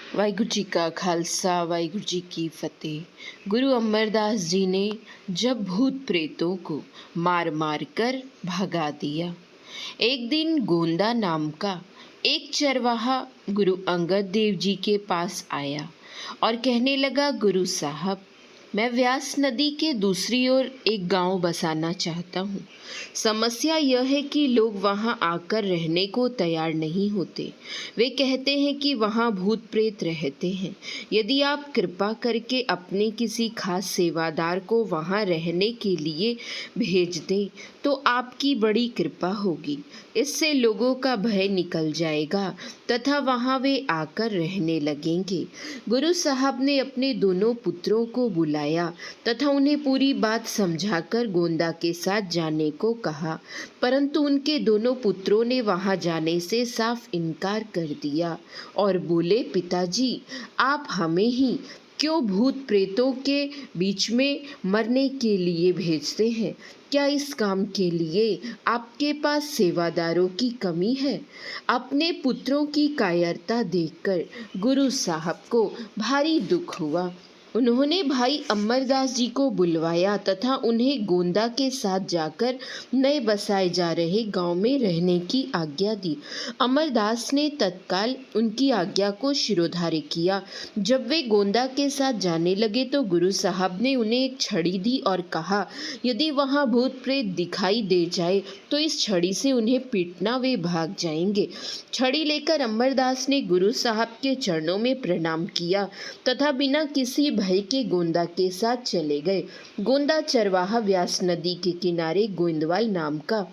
वाहिगुरु जी का खालसा वाहिगुरु जी की फतेह। गुरु अमरदास जी ने जब भूत प्रेतों को मार मार कर भगा दिया, एक दिन गोंदा नाम का एक चरवाहा गुरु अंगद देव जी के पास आया और कहने लगा, गुरु साहब, मैं व्यास नदी के दूसरी ओर एक गांव बसाना चाहता हूँ। समस्या यह है कि लोग वहाँ आकर रहने को तैयार नहीं होते। वे कहते हैं कि वहाँ भूत प्रेत रहते हैं। यदि आप कृपा करके अपने किसी खास सेवादार को वहाँ रहने के लिए भेज दें तो आपकी बड़ी कृपा होगी। इससे लोगों का भय निकल जाएगा तथा वहाँ वे आकर रहने लगेंगे। गुरु साहब ने अपने दोनों पुत्रों को बुलाया तथा उन्हें पूरी बात समझाकर गोंदा के साथ जाने को कहा, परंतु उनके दोनों पुत्रों ने वहां जाने से साफ इनकार कर दिया और बोले, पिताजी, आप हमें ही क्यों भूत प्रेतों के बीच में मरने के लिए भेजते हैं? क्या इस काम के लिए आपके पास सेवादारों की कमी है? अपने पुत्रों की कायरता देखकर गुरु साहब को भारी दुख हुआ। उन्होंने भाई अमरदास जी को बुलवाया तथा उन्हें गोंदा के साथ जाकर नए बसाए जा रहे गांव में रहने की आज्ञा दी। अमरदास ने तत्काल उनकी आज्ञा को शिरोधार्य किया। जब वे गोंदा के साथ जाने लगे तो गुरु साहब ने उन्हें एक छड़ी दी और कहा, यदि वहां भूत प्रेत दिखाई दे जाए तो इस छड़ी से उन्हें पीटना, वे भाग जाएंगे। छड़ी लेकर अमरदास ने गुरु साहब के चरणों में प्रणाम किया तथा बिना किसी भय के गोंदा के साथ चले गए। गोंदा चरवाहा व्यास नदी के किनारे गोइंदवाल नाम का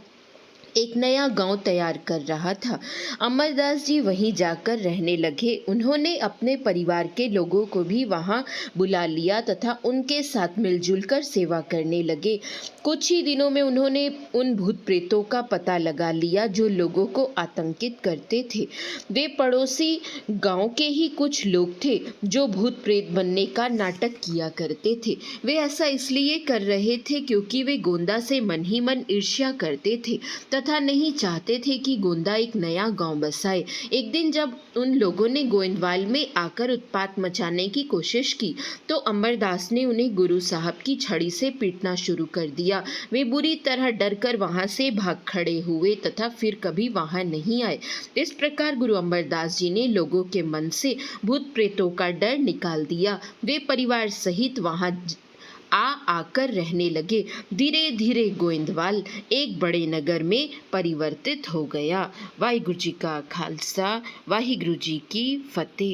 एक नया गांव तैयार कर रहा था। अमरदास जी वहीं जाकर रहने लगे। उन्होंने अपने परिवार के लोगों को भी वहां बुला लिया तथा उनके साथ मिलजुल कर सेवा करने लगे। कुछ ही दिनों में उन्होंने उन भूत प्रेतों का पता लगा लिया जो लोगों को आतंकित करते थे। वे पड़ोसी गांव के ही कुछ लोग थे जो भूत प्रेत बनने का नाटक किया करते थे। वे ऐसा इसलिए कर रहे थे क्योंकि वे गोंदा से मन ही मन ईर्ष्या करते थे तथा नहीं चाहते थे कि गोंदा एक नया गांव बसाए। एक दिन जब उन लोगों ने गोइंदवाल में आकर उत्पात मचाने की कोशिश की तो अमरदास ने उन्हें गुरु साहब की छड़ी से पीटना शुरू कर दिया। वे बुरी तरह डरकर वहां से भाग खड़े हुए तथा फिर कभी वहां नहीं आए। इस प्रकार गुरु अमरदास जी ने लोगों के मन से भूत प्रेतों का डर निकाल दिया। वे परिवार सहित वहां आकर रहने लगे। धीरे धीरे गोइंदवाल एक बड़े नगर में परिवर्तित हो गया। वाहिगुरु जी का खालसा वाहिगुरु जी की फतेह।